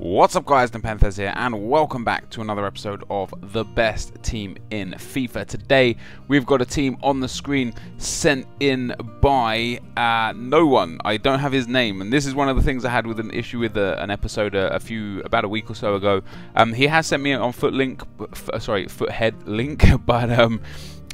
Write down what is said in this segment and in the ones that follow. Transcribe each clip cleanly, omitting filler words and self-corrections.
What's up guys, NepentheZ here and welcome back to another episode of The Best Team in FIFA. Today we've got a team on the screen sent in by no one. I don't have his name, and this is one of the things I had with an issue with an episode about a week or so ago. He has sent me on Foothead link, but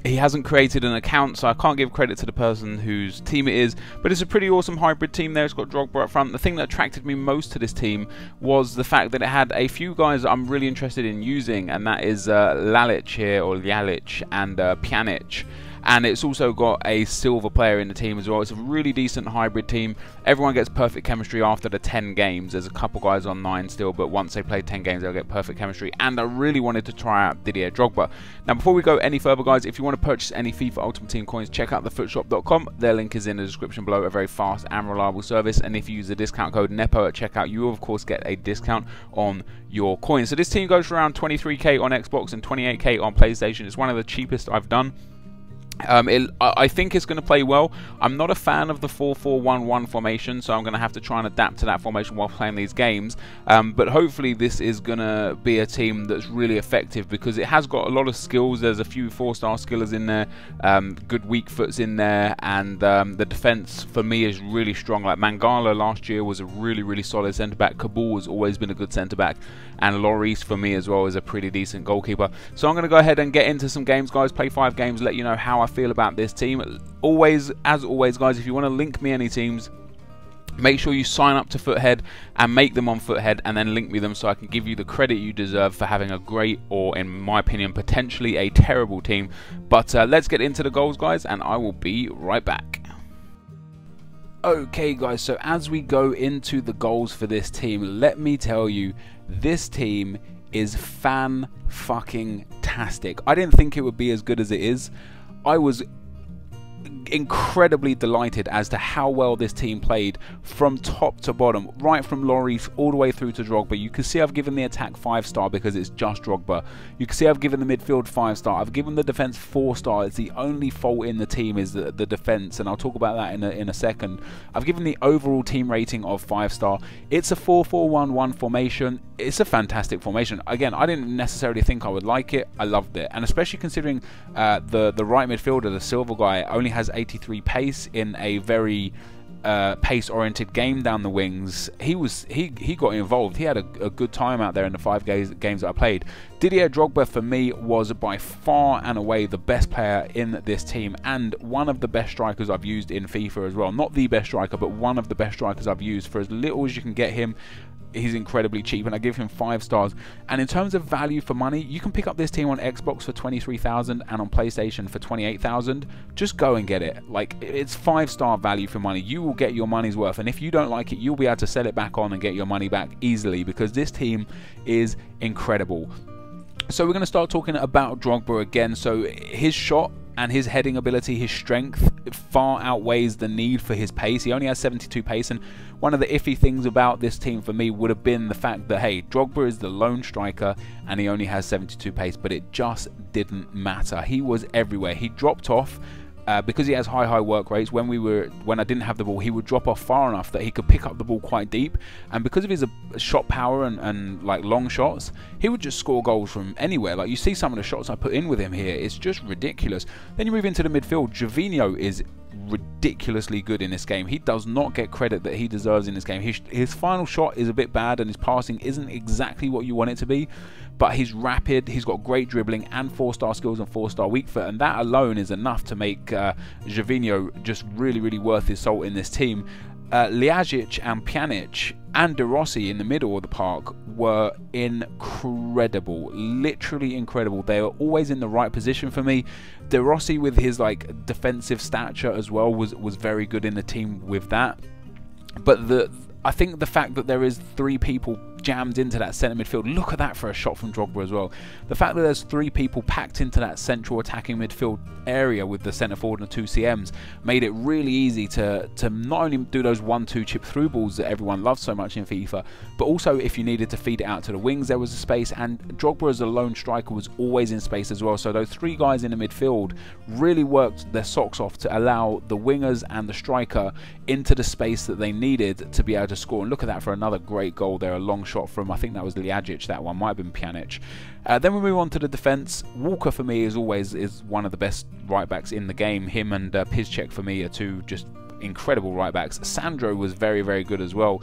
he hasn't created an account, so I can't give credit to the person whose team it is, but it's a pretty awesome hybrid team there. It's got Drogba up front. The thing that attracted me most to this team was the fact that it had a few guys that I'm really interested in using, and that is Lalic here, or Lalic, and Pjanic. And it's also got a silver player in the team as well. It's a really decent hybrid team. Everyone gets perfect chemistry after the 10 games. There's a couple guys on 9 still, but once they play 10 games, they'll get perfect chemistry. And I really wanted to try out Didier Drogba. Now, before we go any further, guys, if you want to purchase any FIFA Ultimate Team coins, check out thefootshop.com. Their link is in the description below. A very fast and reliable service. And if you use the discount code NEPO at checkout, you will, of course, get a discount on your coins. So this team goes for around 23k on Xbox and 28k on PlayStation. It's one of the cheapest I've done. I think it's going to play well. I'm not a fan of the 4-4-1-1 formation, so I'm going to have to try and adapt to that formation while playing these games. But hopefully this is going to be a team that's really effective because it has got a lot of skills. There's a few 4-star skillers in there, good weak foots in there, and the defence for me is really strong. Like Mangala last year was a really solid centre-back. Kabul has always been a good centre-back, and Lloris for me as well is a pretty decent goalkeeper. So I'm going to go ahead and get into some games, guys. Play 5 games, let you know how I feel about this team. As always, guys, if you want to link me any teams, make sure you sign up to Foothead and make them on Foothead, and then link me them so I can give you the credit you deserve for having a great, or in my opinion, potentially a terrible team. But let's get into the goals, guys, and I will be right back. Okay, guys, so as we go into the goals for this team, let me tell you, this team is fan-fucking-tastic. I didn't think it would be as good as it is. I was incredibly delighted as to how well this team played from top to bottom, right from Lloris all the way through to Drogba. You can see I've given the attack 5-star because it's just Drogba. You can see I've given the midfield 5-star. I've given the defense 4-star. It's the only fault in the team is the defense, and I'll talk about that in a second. I've given the overall team rating of 5-star. It's a 4-4-1-1 formation. It's a fantastic formation. Again, I didn't necessarily think I would like it. I loved it, and especially considering the right midfielder, the silver guy, only has 83 pace in a very pace-oriented game down the wings. He got involved. He had a good time out there in the 5 games that I played. Didier Drogba for me was by far and away the best player in this team, and one of the best strikers I've used in FIFA as well. Not the best striker, but one of the best strikers I've used. For as little as you can get him, he's incredibly cheap, and I give him 5 stars. And in terms of value for money, you can pick up this team on Xbox for 23,000 and on PlayStation for 28,000. Just go and get it. Like, it's 5-star value for money. You will get your money's worth, and if you don't like it, you'll be able to sell it back on and get your money back easily because this team is incredible. So we're going to start talking about Drogba again. So his shot and his heading ability, his strength, far outweighs the need for his pace. He only has 72 pace, and one of the iffy things about this team for me would have been the fact that, hey, Drogba is the lone striker and he only has 72 pace, but it just didn't matter. He was everywhere. He dropped off because he has high work rates. When I didn't have the ball, he would drop off far enough that he could pick up the ball quite deep, and because of his shot power and like long shots, he would just score goals from anywhere. Like, you see some of the shots I put in with him here, it's just ridiculous. Then you move into the midfield. Gervinho is ridiculously good in this game. He does not get credit that he deserves in this game. His final shot is a bit bad, and his passing isn't exactly what you want it to be, but he's rapid, he's got great dribbling and 4-star skills and 4-star weak foot, and that alone is enough to make Gervinho just really worth his salt in this team. Ljajic and Pjanic and De Rossi in the middle of the park were incredible, literally incredible. They were always in the right position for me. De Rossi, with his like defensive stature as well, was very good in the team with that. But I think the fact that there is 3 people jammed into that centre midfield, look at that for a shot from Drogba as well. The fact that there's 3 people packed into that central attacking midfield area with the centre forward and the 2 CMs made it really easy to not only do those 1-2 chip through balls that everyone loves so much in FIFA, but also if you needed to feed it out to the wings, there was a space, and Drogba as a lone striker was always in space as well. So those 3 guys in the midfield really worked their socks off to allow the wingers and the striker into the space that they needed to be able to score. And look at that for another great goal there, a long shot shot from, I think that was Ljajic, that one, might have been Pjanic. Then we move on to the defence. Walker for me is one of the best right backs in the game. Him and Piszczek for me are two just incredible right backs. Sandro was very, very good as well.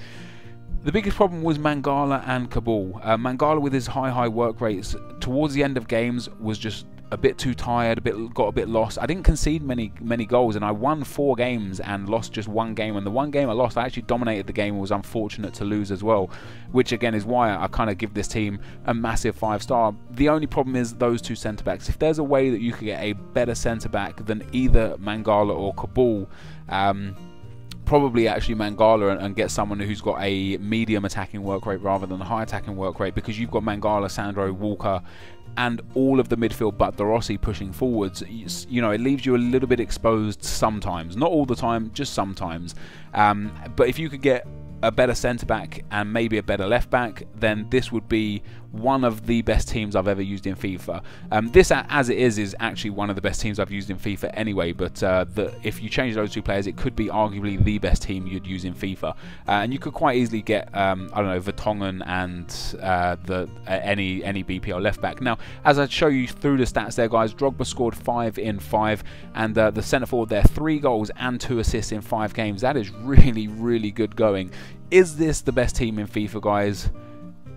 The biggest problem was Mangala and Kabul. Mangala with his high work rates towards the end of games was just a bit too tired, got a bit lost. I didn't concede many goals, and I won 4 games and lost just 1 game. And the 1 game I lost, I actually dominated the game and was unfortunate to lose as well, which again is why I kind of give this team a massive 5-star. The only problem is those 2 centre-backs. If there's a way that you could get a better centre-back than either Mangala or Kabul, probably actually Mangala, and get someone who's got a medium attacking work rate rather than a high attacking work rate, because you've got Mangala, Sandro, Walker and all of the midfield but De Rossi pushing forwards. You know, it leaves you a little bit exposed sometimes, not all the time, just sometimes. But if you could get a better centre back and maybe a better left back, then this would be one of the best teams I've ever used in FIFA. This, as it is actually one of the best teams I've used in FIFA anyway, but if you change those 2 players, it could be arguably the best team you'd use in FIFA. And you could quite easily get, I don't know, Vertonghen and any BPL left back. Now, as I show you through the stats there, guys, Drogba scored 5 in 5, and the centre forward there, 3 goals and 2 assists in 5 games. That is really, really good going. Is this the best team in FIFA, guys?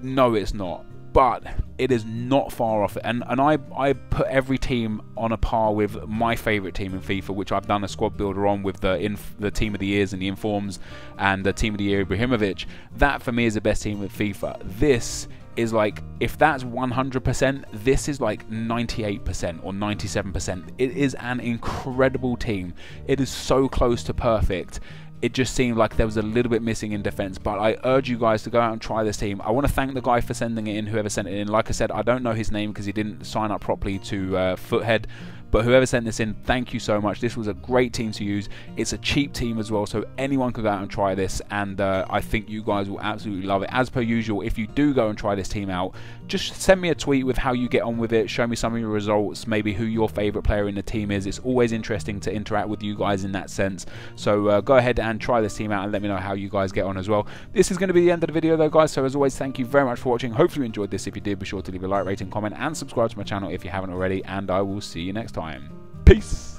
No, it's not. But it is not far off it, and I put every team on a par with my favourite team in FIFA, which I've done a squad builder on with the team of the years and the informs and the team of the year Ibrahimovic. That for me is the best team in FIFA. This is like, if that's 100%, this is like 98% or 97%. It is an incredible team. It is so close to perfect. It just seemed like there was a little bit missing in defence, but I urge you guys to go out and try this team. I want to thank the guy for sending it in, whoever sent it in. Like I said, I don't know his name because he didn't sign up properly to Foothead, but whoever sent this in, thank you so much. This was a great team to use. It's a cheap team as well, so anyone could go out and try this, and I think you guys will absolutely love it. As per usual, if you do go and try this team out, just send me a tweet with how you get on with it. Show me some of your results, maybe who your favourite player in the team is. It's always interesting to interact with you guys in that sense. So go ahead and try this team out and let me know how you guys get on as well. This is going to be the end of the video though, guys, so as always, thank you very much for watching. Hopefully you enjoyed this. If you did, be sure to leave a like, rating, comment and subscribe to my channel if you haven't already, and I will see you next time. Peace!